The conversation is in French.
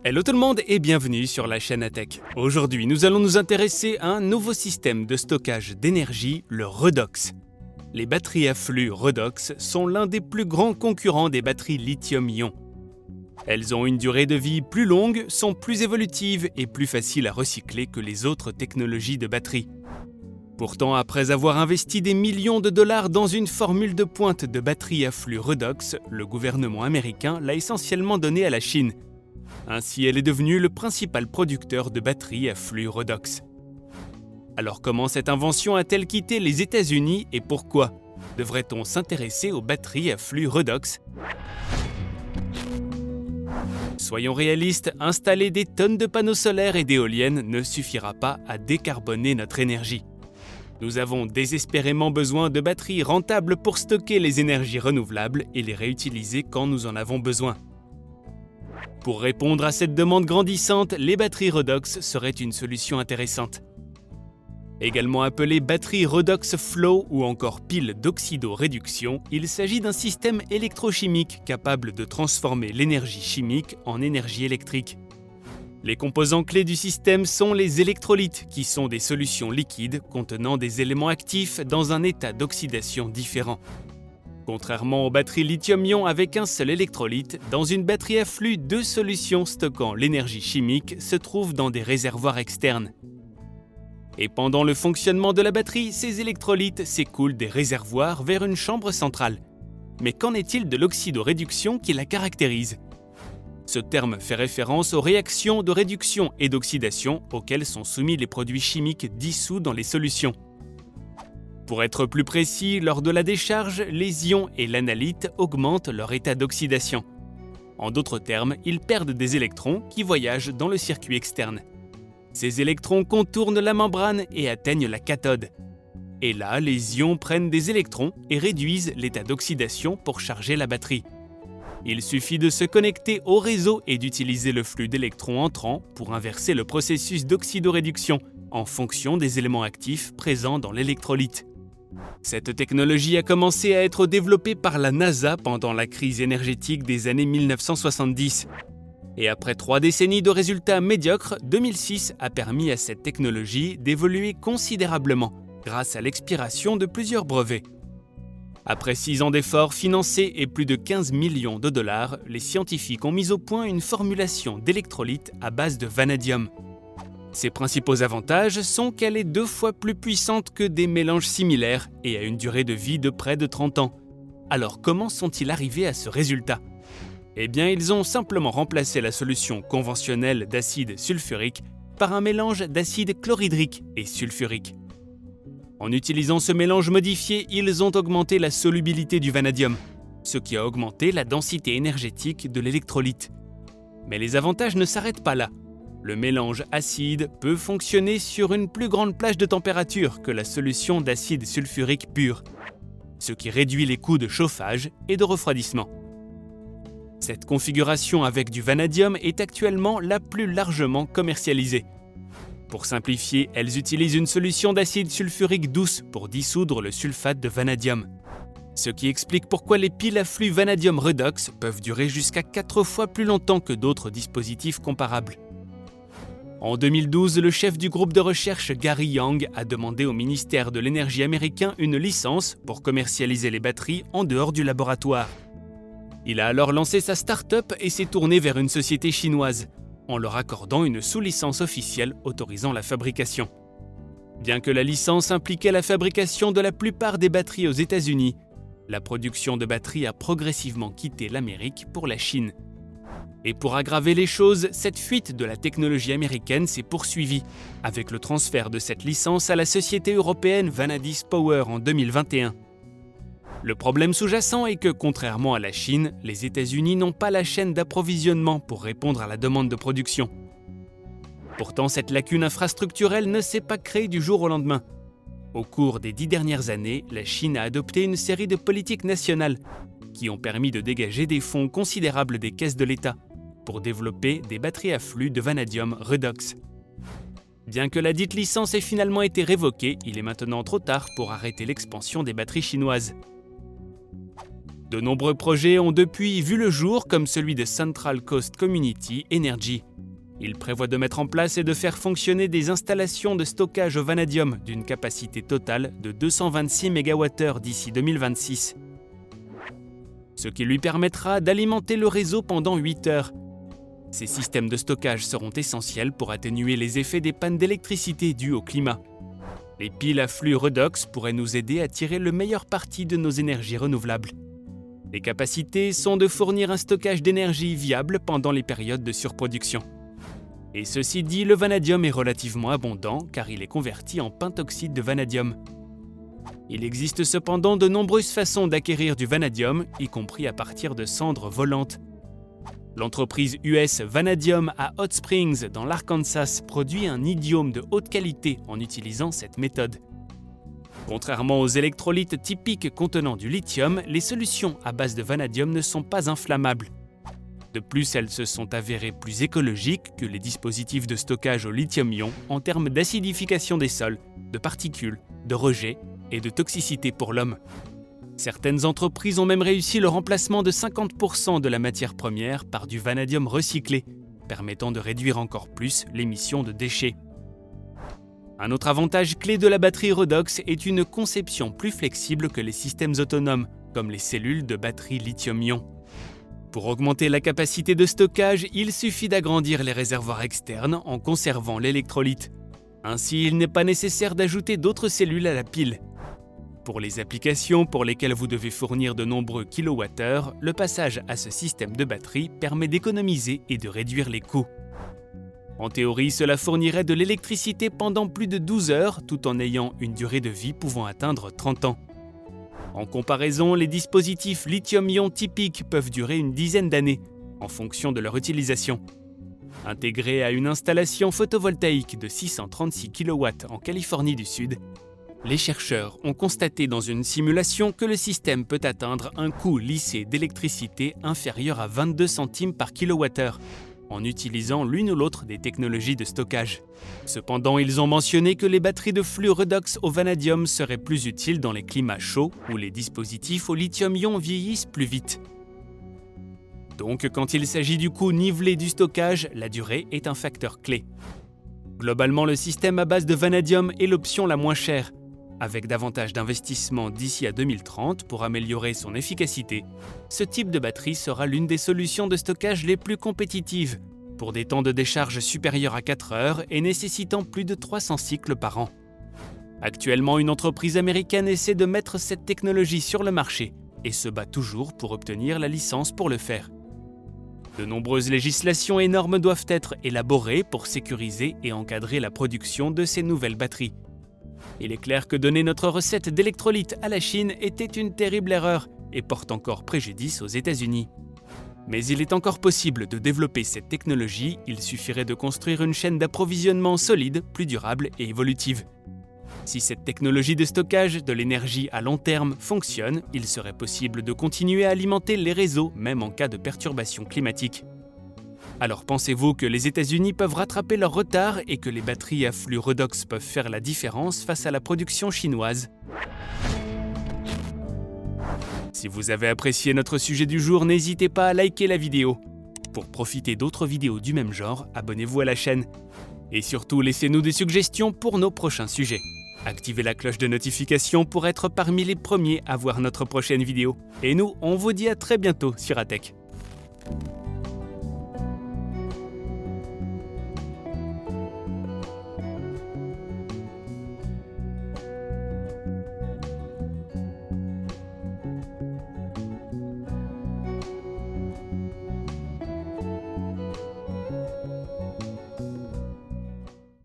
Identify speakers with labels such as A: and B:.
A: Hello tout le monde et bienvenue sur la chaîne Atech. Aujourd'hui, nous allons nous intéresser à un nouveau système de stockage d'énergie, le Redox. Les batteries à flux Redox sont l'un des plus grands concurrents des batteries lithium-ion. Elles ont une durée de vie plus longue, sont plus évolutives et plus faciles à recycler que les autres technologies de batterie. Pourtant, après avoir investi des millions de dollars dans une formule de pointe de batterie à flux Redox, le gouvernement américain l'a essentiellement donnée à la Chine. Ainsi, elle est devenue le principal producteur de batteries à flux Redox. Alors comment cette invention a-t-elle quitté les États-Unis et pourquoi ? Devrait-on s'intéresser aux batteries à flux Redox ? Soyons réalistes, installer des tonnes de panneaux solaires et d'éoliennes ne suffira pas à décarboner notre énergie. Nous avons désespérément besoin de batteries rentables pour stocker les énergies renouvelables et les réutiliser quand nous en avons besoin. Pour répondre à cette demande grandissante, les batteries Redox seraient une solution intéressante. Également appelées batteries Redox Flow ou encore piles d'oxydoréduction, il s'agit d'un système électrochimique capable de transformer l'énergie chimique en énergie électrique. Les composants clés du système sont les électrolytes, qui sont des solutions liquides contenant des éléments actifs dans un état d'oxydation différent. Contrairement aux batteries lithium-ion avec un seul électrolyte, dans une batterie à flux, deux solutions stockant l'énergie chimique se trouvent dans des réservoirs externes. Et pendant le fonctionnement de la batterie, ces électrolytes s'écoulent des réservoirs vers une chambre centrale. Mais qu'en est-il de l'oxydoréduction qui la caractérise ? Ce terme fait référence aux réactions de réduction et d'oxydation auxquelles sont soumis les produits chimiques dissous dans les solutions. Pour être plus précis, lors de la décharge, les ions et l'analyte augmentent leur état d'oxydation. En d'autres termes, ils perdent des électrons qui voyagent dans le circuit externe. Ces électrons contournent la membrane et atteignent la cathode. Et là, les ions prennent des électrons et réduisent l'état d'oxydation pour charger la batterie. Il suffit de se connecter au réseau et d'utiliser le flux d'électrons entrants pour inverser le processus d'oxydoréduction en fonction des éléments actifs présents dans l'électrolyte. Cette technologie a commencé à être développée par la NASA pendant la crise énergétique des années 1970. Et après 3 décennies de résultats médiocres, 2006 a permis à cette technologie d'évoluer considérablement grâce à l'expiration de plusieurs brevets. Après 6 ans d'efforts financés et plus de 15 millions de dollars, les scientifiques ont mis au point une formulation d'électrolyte à base de vanadium. Ses principaux avantages sont qu'elle est 2 fois plus puissante que des mélanges similaires et a une durée de vie de près de 30 ans. Alors comment sont-ils arrivés à ce résultat ? Eh bien, ils ont simplement remplacé la solution conventionnelle d'acide sulfurique par un mélange d'acide chlorhydrique et sulfurique. En utilisant ce mélange modifié, ils ont augmenté la solubilité du vanadium, ce qui a augmenté la densité énergétique de l'électrolyte. Mais les avantages ne s'arrêtent pas là. Le mélange acide peut fonctionner sur une plus grande plage de température que la solution d'acide sulfurique pur, ce qui réduit les coûts de chauffage et de refroidissement. Cette configuration avec du vanadium est actuellement la plus largement commercialisée. Pour simplifier, elles utilisent une solution d'acide sulfurique douce pour dissoudre le sulfate de vanadium. Ce qui explique pourquoi les piles à flux vanadium Redox peuvent durer jusqu'à 4 fois plus longtemps que d'autres dispositifs comparables. En 2012, le chef du groupe de recherche Gary Young a demandé au ministère de l'Énergie américain une licence pour commercialiser les batteries en dehors du laboratoire. Il a alors lancé sa start-up et s'est tourné vers une société chinoise, en leur accordant une sous-licence officielle autorisant la fabrication. Bien que la licence impliquait la fabrication de la plupart des batteries aux États-Unis, la production de batteries a progressivement quitté l'Amérique pour la Chine. Et pour aggraver les choses, cette fuite de la technologie américaine s'est poursuivie, avec le transfert de cette licence à la société européenne Vanadis Power en 2021. Le problème sous-jacent est que, contrairement à la Chine, les États-Unis n'ont pas la chaîne d'approvisionnement pour répondre à la demande de production. Pourtant, cette lacune infrastructurelle ne s'est pas créée du jour au lendemain. Au cours des 10 dernières années, la Chine a adopté une série de politiques nationales qui ont permis de dégager des fonds considérables des caisses de l'État pour développer des batteries à flux de vanadium Redox. Bien que la dite licence ait finalement été révoquée, il est maintenant trop tard pour arrêter l'expansion des batteries chinoises. De nombreux projets ont depuis vu le jour comme celui de Central Coast Community Energy, Il prévoit de mettre en place et de faire fonctionner des installations de stockage au vanadium d'une capacité totale de 226 MWh d'ici 2026. Ce qui lui permettra d'alimenter le réseau pendant 8 heures. Ces systèmes de stockage seront essentiels pour atténuer les effets des pannes d'électricité dues au climat. Les piles à flux redox pourraient nous aider à tirer le meilleur parti de nos énergies renouvelables. Les capacités sont de fournir un stockage d'énergie viable pendant les périodes de surproduction. Et ceci dit, le vanadium est relativement abondant car il est converti en pentoxyde de vanadium. Il existe cependant de nombreuses façons d'acquérir du vanadium, y compris à partir de cendres volantes. L'entreprise US Vanadium à Hot Springs dans l'Arkansas produit un idiome de haute qualité en utilisant cette méthode. Contrairement aux électrolytes typiques contenant du lithium, les solutions à base de vanadium ne sont pas inflammables. De plus, elles se sont avérées plus écologiques que les dispositifs de stockage au lithium-ion en termes d'acidification des sols, de particules, de rejet et de toxicité pour l'homme. Certaines entreprises ont même réussi le remplacement de 50% de la matière première par du vanadium recyclé, permettant de réduire encore plus l'émission de déchets. Un autre avantage clé de la batterie redox est une conception plus flexible que les systèmes autonomes, comme les cellules de batterie lithium-ion. Pour augmenter la capacité de stockage, il suffit d'agrandir les réservoirs externes en conservant l'électrolyte. Ainsi, il n'est pas nécessaire d'ajouter d'autres cellules à la pile. Pour les applications pour lesquelles vous devez fournir de nombreux kilowattheures, le passage à ce système de batterie permet d'économiser et de réduire les coûts. En théorie, cela fournirait de l'électricité pendant plus de 12 heures tout en ayant une durée de vie pouvant atteindre 30 ans. En comparaison, les dispositifs lithium-ion typiques peuvent durer une dizaine d'années, en fonction de leur utilisation. Intégrés à une installation photovoltaïque de 636 kW en Californie du Sud, les chercheurs ont constaté dans une simulation que le système peut atteindre un coût lissé d'électricité inférieur à 22 centimes par kilowattheure, en utilisant l'une ou l'autre des technologies de stockage. Cependant, ils ont mentionné que les batteries de flux redox au vanadium seraient plus utiles dans les climats chauds où les dispositifs au lithium-ion vieillissent plus vite. Donc, quand il s'agit du coût nivelé du stockage, la durée est un facteur clé. Globalement, le système à base de vanadium est l'option la moins chère, avec davantage d'investissement d'ici à 2030 pour améliorer son efficacité. Ce type de batterie sera l'une des solutions de stockage les plus compétitives, pour des temps de décharge supérieurs à 4 heures et nécessitant plus de 300 cycles par an. Actuellement, une entreprise américaine essaie de mettre cette technologie sur le marché et se bat toujours pour obtenir la licence pour le faire. De nombreuses législations et normes doivent être élaborées pour sécuriser et encadrer la production de ces nouvelles batteries. Il est clair que donner notre recette d'électrolyte à la Chine était une terrible erreur et porte encore préjudice aux États-Unis. Mais il est encore possible de développer cette technologie, il suffirait de construire une chaîne d'approvisionnement solide, plus durable et évolutive. Si cette technologie de stockage de l'énergie à long terme fonctionne, il serait possible de continuer à alimenter les réseaux, même en cas de perturbations climatiques. Alors pensez-vous que les États-Unis peuvent rattraper leur retard et que les batteries à flux redox peuvent faire la différence face à la production chinoise ? Si vous avez apprécié notre sujet du jour, n'hésitez pas à liker la vidéo. Pour profiter d'autres vidéos du même genre, abonnez-vous à la chaîne. Et surtout, laissez-nous des suggestions pour nos prochains sujets. Activez la cloche de notification pour être parmi les premiers à voir notre prochaine vidéo. Et nous, on vous dit à très bientôt sur ATech.